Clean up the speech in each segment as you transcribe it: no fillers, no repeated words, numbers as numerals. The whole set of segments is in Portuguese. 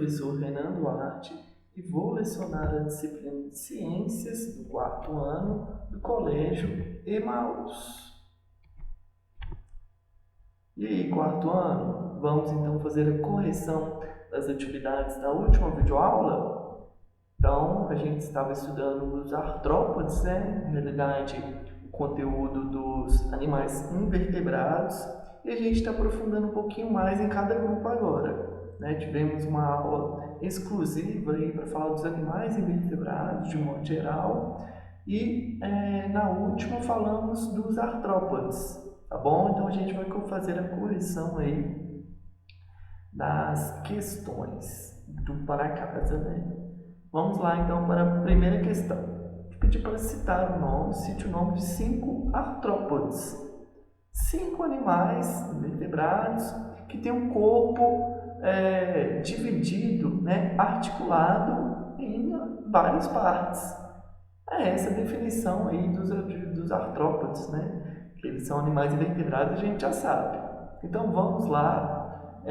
professor Renan Duarte e vou lecionar a disciplina de Ciências do 4º ano do Colégio Emaús. E aí, 4º ano, vamos então fazer a correção das atividades da última videoaula? Então, a gente estava estudando os artrópodes, né? Na realidade, o conteúdo dos animais invertebrados, e a gente está aprofundando um pouquinho mais em cada grupo agora, né? Tivemos uma aula exclusiva aí para falar dos animais invertebrados de modo geral, e na última falamos dos artrópodes, tá bom? Então a gente vai fazer a correção aí das questões do para casa, né? Vamos lá então para a primeira questão. Vou pedir para citar o nome, cite o nome de 5 artrópodes. 5 animais invertebrados que têm um corpo dividido, né, articulado em várias partes. É essa a definição aí dos artrópodes, né? Que eles são animais invertebrados, a gente já sabe. Então vamos lá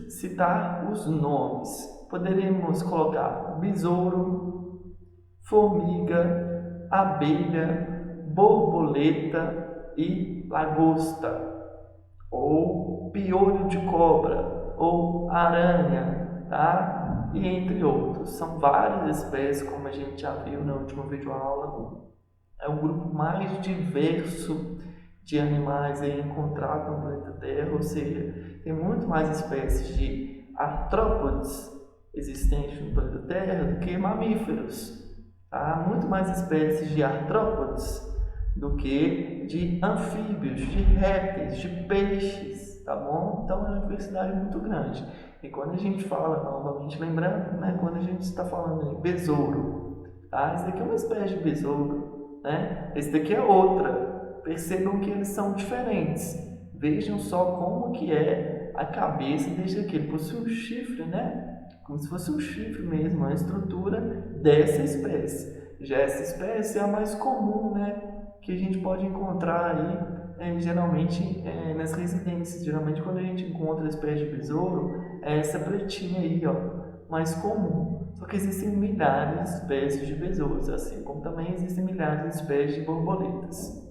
citar os nomes. Poderíamos colocar besouro, formiga, abelha, borboleta e lagosta, ou piolho de cobra, ou aranha, tá? E entre outros. São várias espécies, como a gente já viu na última videoaula. É o grupo mais diverso de animais aí encontrado no planeta Terra, ou seja, tem muito mais espécies de artrópodes existentes no planeta Terra do que mamíferos. Há muito mais espécies de artrópodes do que de anfíbios, de répteis, de peixes, tá bom? Então é uma diversidade muito grande. E quando a gente fala, novamente lembrando, né, quando a gente está falando de besouro, tá? Esse daqui é uma espécie de besouro, né? Esse daqui é outra. Percebam que eles são diferentes. Vejam só como que é a cabeça desse aqui. Ele possui um chifre, né? Como se fosse um chifre mesmo, a estrutura dessa espécie. Já essa espécie é a mais comum, né, que a gente pode encontrar aí, geralmente nas residências. Geralmente quando a gente encontra a espécie de besouro, é essa pretinha aí, ó, mais comum. Só que existem milhares de espécies de besouros, assim como também existem milhares de espécies de borboletas.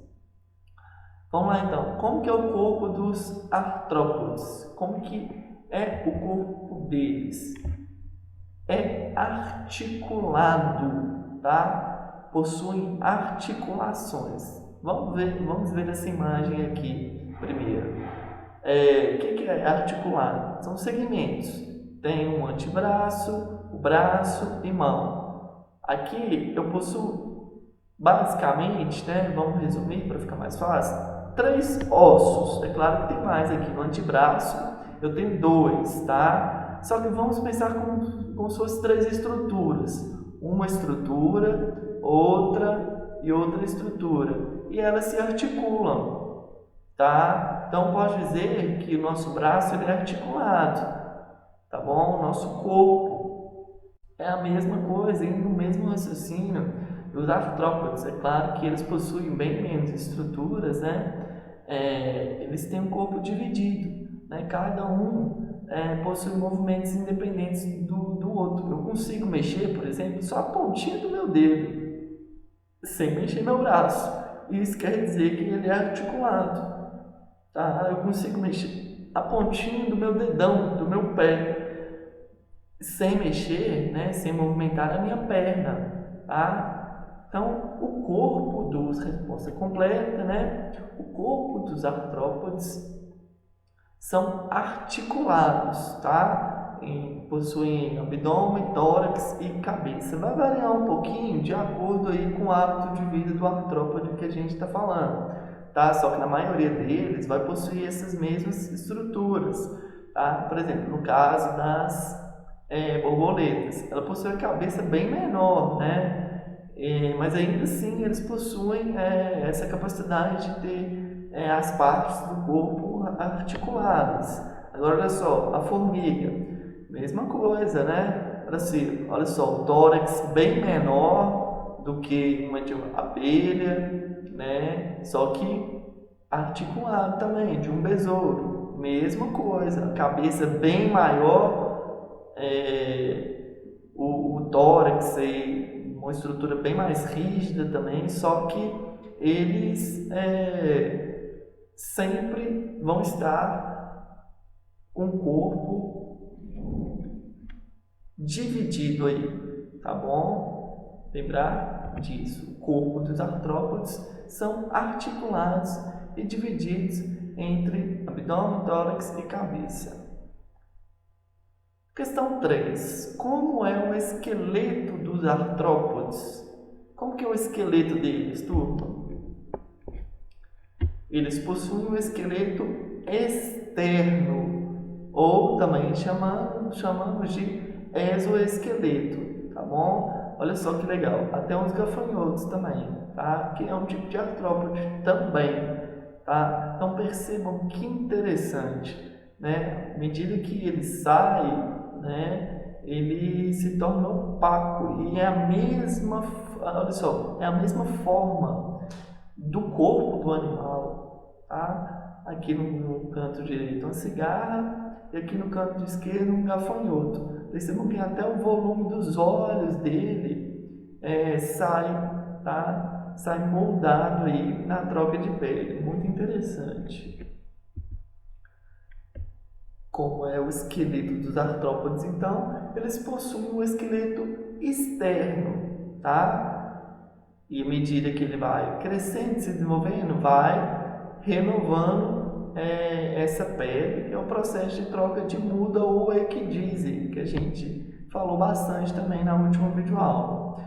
Vamos lá então, como que é o corpo dos artrópodes? Como que é o corpo deles? É articulado, tá? Possuem articulações. Vamos ver essa imagem aqui primeiro. O que é articulado? São segmentos. Tem um antebraço, o braço e mão. Aqui eu possuo basicamente, né? Vamos resumir para ficar mais fácil. 3 ossos. É claro que tem mais aqui. No antebraço eu tenho 2, tá? Só que vamos pensar como se fossem 3 estruturas. Uma estrutura, outra e outra estrutura. E elas se articulam, tá? Então, posso dizer que o nosso braço ele é articulado, tá bom? O nosso corpo é a mesma coisa, indo no mesmo raciocínio dos artrópodes. É claro que eles possuem bem menos estruturas, né? Eles têm um corpo dividido, né? Cada um possui movimentos independentes do outro. Eu consigo mexer, por exemplo, só a pontinha do meu dedo, sem mexer meu braço. Isso quer dizer que ele é articulado. Tá? Eu consigo mexer a pontinha do meu dedão, do meu pé, sem mexer, né? Sem movimentar a minha perna. Tá? Então, o corpo dos... Resposta completa, né? O corpo dos artrópodes são articulados, tá? Possuem abdômen, tórax e cabeça. Vai variar um pouquinho de acordo aí com o hábito de vida do artrópode que a gente está falando, tá? Só que na maioria deles vai possuir essas mesmas estruturas, tá? Por exemplo, no caso das borboletas, ela possui a cabeça bem menor, né? Mas ainda assim eles possuem essa capacidade de ter as partes do corpo articuladas. Agora olha só, a formiga, mesma coisa, né? Olha só, o tórax bem menor do que uma de uma abelha, né? Só que articulado também, de um besouro, mesma coisa, a cabeça bem maior o tórax é uma estrutura bem mais rígida também, só que eles sempre vão estar com o corpo dividido aí, tá bom? Lembrar disso. O corpo dos artrópodes são articulados e divididos entre abdômen, tórax e cabeça. Questão 3. Como é o esqueleto dos artrópodes? Como que é o esqueleto deles, turma? Eles possuem um esqueleto externo, ou também chamamos de exoesqueleto, tá bom? Olha só que legal, até uns gafanhotos também, tá? Que é um tipo de artrópode também, tá? Então percebam que interessante, né? À medida que ele sai, né, ele se torna opaco e é a mesma, olha só, é a mesma forma do corpo do animal, tá? Aqui no canto direito uma cigarra e aqui no canto esquerdo um gafanhoto. Percebam que até o volume dos olhos dele sai, tá? Sai moldado aí na troca de pele. Muito interessante. Como é o esqueleto dos artrópodes, então, eles possuem um esqueleto externo, tá? E à medida que ele vai crescendo, se desenvolvendo, vai renovando essa pele, que é o processo de troca de muda ou equidise, que a gente falou bastante também na última videoaula.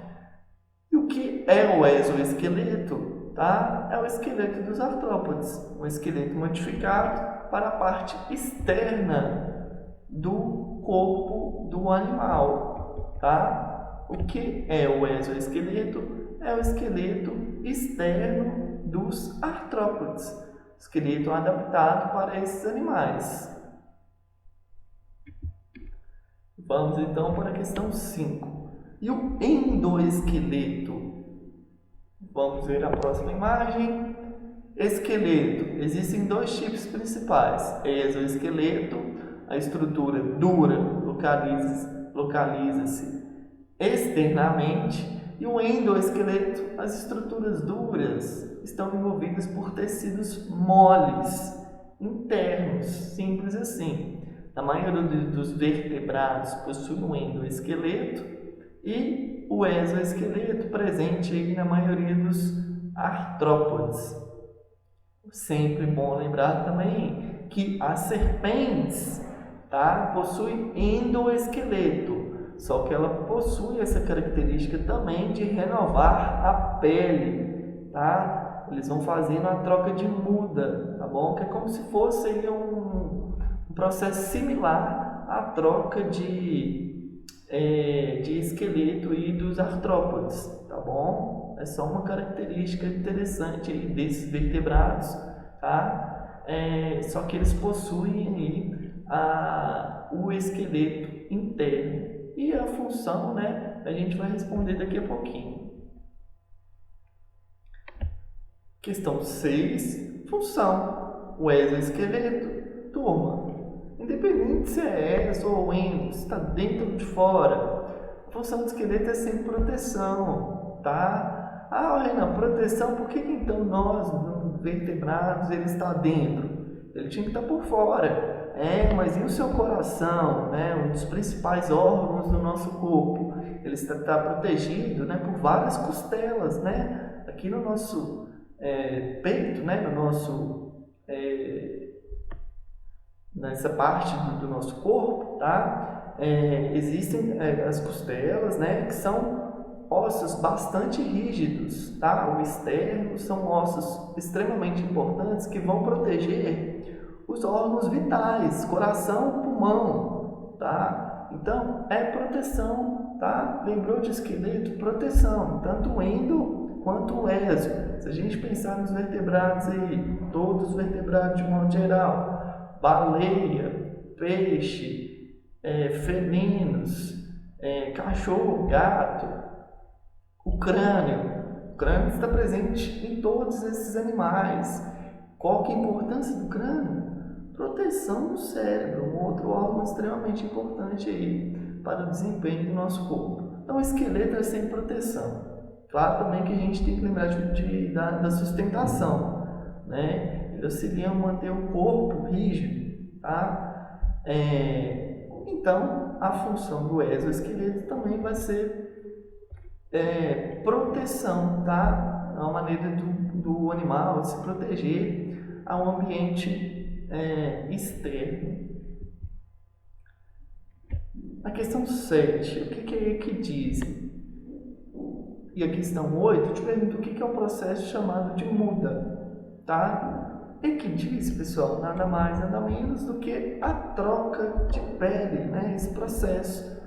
E o que é o exoesqueleto? Tá? É o esqueleto dos artrópodes, um esqueleto modificado para a parte externa do corpo do animal. Tá? O que é o exoesqueleto? É o esqueleto externo dos artrópodes, esqueleto adaptado para esses animais. Vamos então para a questão 5. E o endoesqueleto? Vamos ver a próxima imagem. Esqueleto. Existem dois tipos principais. Exoesqueleto, a estrutura dura localiza-se externamente, e o endoesqueleto, as estruturas duras estão envolvidas por tecidos moles internos, simples assim. A maioria dos vertebrados possui um endoesqueleto e o exoesqueleto presente aí na maioria dos artrópodes. Sempre bom lembrar também que as serpentes, tá, possuem endoesqueleto. Só que ela possui essa característica também de renovar a pele, tá? Eles vão fazendo a troca de muda, tá bom? Que é como se fosse um processo similar à troca de esqueleto e dos artrópodes, tá bom? É só uma característica interessante aí desses vertebrados, tá? Só que eles possuem aí o esqueleto interno. E a função, né, a gente vai responder daqui a pouquinho. Questão 6, função. O exoesqueleto, turma, independente se é exo ou endo, se está dentro ou de fora, a função do esqueleto é sempre proteção, tá? Ah, Renan, proteção, por que então nós, vertebrados, ele está dentro? Ele tinha que estar por fora. Mas e o seu coração, né? Um dos principais órgãos do nosso corpo? Ele está protegido, né, por várias costelas, né? Aqui no nosso peito, né? No nosso, nessa parte do nosso corpo, tá? Existem as costelas, né? Que são ossos bastante rígidos, tá? O externo são ossos extremamente importantes que vão proteger os órgãos vitais, coração, pulmão, tá? Então, proteção, tá? Lembrou de esqueleto? Proteção, tanto o endo quanto o exo. Se a gente pensar nos vertebrados aí, todos os vertebrados de modo geral, baleia, peixe, felinos, cachorro, gato, o crânio está presente em todos esses animais. Qual que é a importância do crânio? Proteção do cérebro, um outro órgão extremamente importante aí. para o desempenho do nosso corpo. Então, o esqueleto é sem proteção. Claro também que a gente tem que lembrar da sustentação, né? Ele auxilia a manter o corpo rígido, tá? Então, a função do exoesqueleto também vai ser proteção, tá? É uma maneira do animal se proteger ao ambiente externo. A questão 7, o que é equidise? E a questão 8, eu te pergunto o que é um processo chamado de muda, tá? Equidise, pessoal, nada mais, nada menos do que a troca de pele, né? Esse processo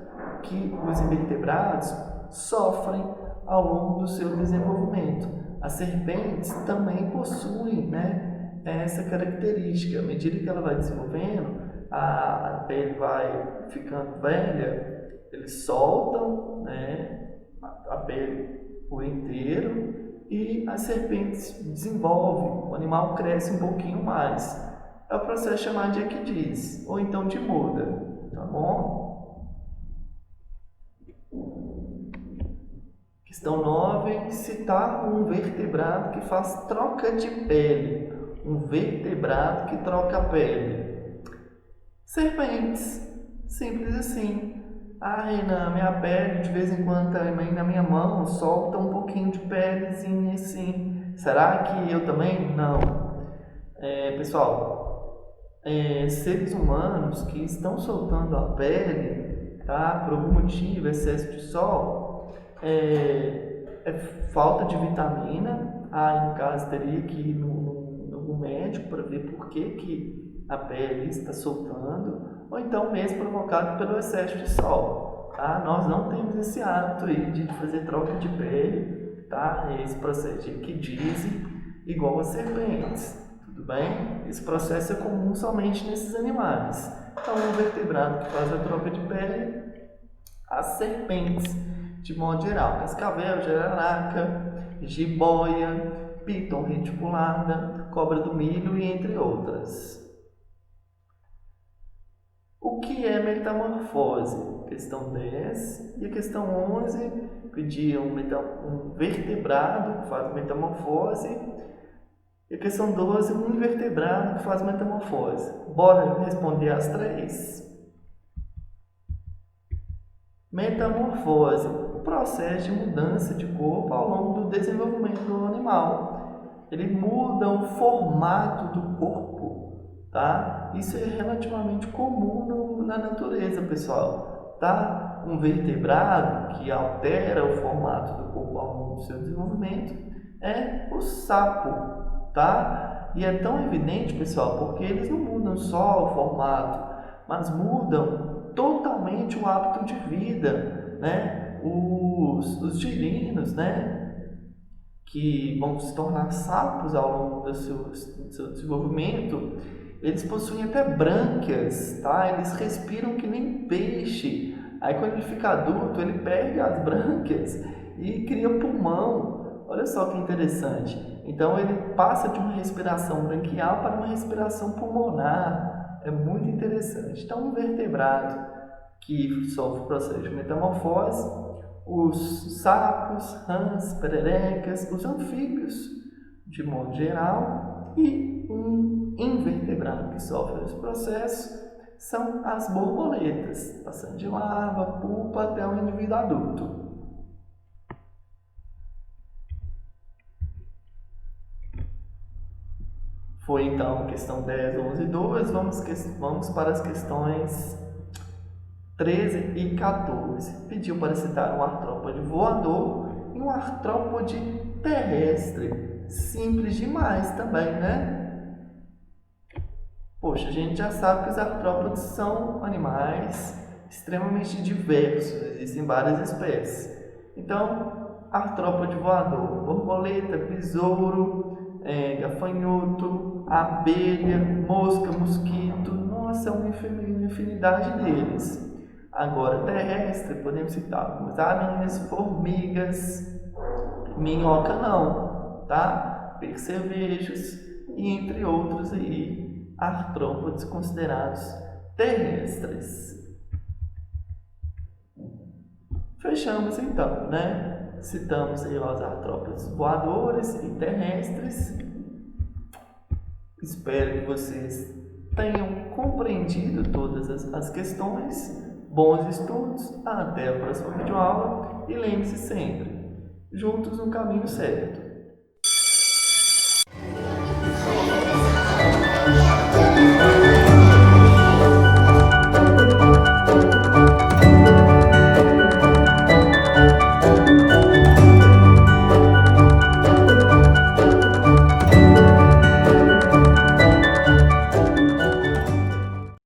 que os invertebrados sofrem ao longo do seu desenvolvimento. As serpentes também possuem, né, essa característica. À medida que ela vai desenvolvendo, a pele vai ficando velha, eles soltam, né, a pele por inteiro e as serpentes desenvolvem, o animal cresce um pouquinho mais. É o processo chamado de equidise, ou então de muda, tá bom? Questão 9, citar um vertebrado que faz troca de pele. Um vertebrado que troca a pele. Serpentes, simples assim. Renan, minha pele de vez em quando também na minha mão solta um pouquinho de pelezinha assim. Será que eu também? Não. Pessoal, seres humanos que estão soltando a pele, tá? Por algum motivo, excesso de sol, falta de vitamina. No caso, teria que ir no médico para ver por que a pele está soltando, ou então mesmo provocado pelo excesso de sol. Tá? Nós não temos esse hábito aí de fazer troca de pele, tá? Esse processo de equidise igual as serpentes, tudo bem? Esse processo é comum somente nesses animais. Então, o vertebrado que faz a troca de pele, as serpentes, de modo geral, cascavel, jararaca, jiboia, piton reticulada, cobra do milho e entre outras. O que é metamorfose? Questão 10 e a questão 11 pedia um vertebrado que faz metamorfose e a questão 12, um invertebrado que faz metamorfose. Bora responder as três? Metamorfose, o processo de mudança de corpo ao longo do desenvolvimento do animal. Ele muda o formato do corpo, tá? Isso é relativamente comum na natureza, pessoal, tá? Um vertebrado que altera o formato do corpo ao longo do seu desenvolvimento é o sapo, tá? E é tão evidente, pessoal, porque eles não mudam só o formato, mas mudam totalmente o hábito de vida, né? Os girinos, né? Que vão se tornar sapos ao longo do seu desenvolvimento, eles possuem até brânquias, tá? Eles respiram que nem peixe. Aí quando ele fica adulto, ele perde as brânquias e cria pulmão. Olha só que interessante. Então ele passa de uma respiração branquial para uma respiração pulmonar. É muito interessante. Então, um vertebrado que sofre o processo de metamorfose, os sapos, rãs, pererecas, os anfíbios, de modo geral, e um invertebrado que sofre esse processo são as borboletas, passando de larva, pupa até o indivíduo adulto. Foi então questão 10, 11 e 12, vamos para as questões 13 e 14. Pediu para citar um artrópode voador e um artrópode terrestre. Simples demais também, né? Poxa, a gente já sabe que os artrópodes são animais extremamente diversos, existem várias espécies. Então, artrópode voador, borboleta, besouro, gafanhoto, abelha, mosca, mosquito, nossa, é uma infinidade deles. Agora, terrestre, podemos citar algumas aranhas, formigas, minhoca não, tá? Percevejos e entre outros aí, artrópodes considerados terrestres. Fechamos então, né? Citamos aí os artrópodes voadores e terrestres. Espero que vocês tenham compreendido todas as questões. Bons estudos, até a próxima videoaula e lembre-se sempre, juntos no caminho certo.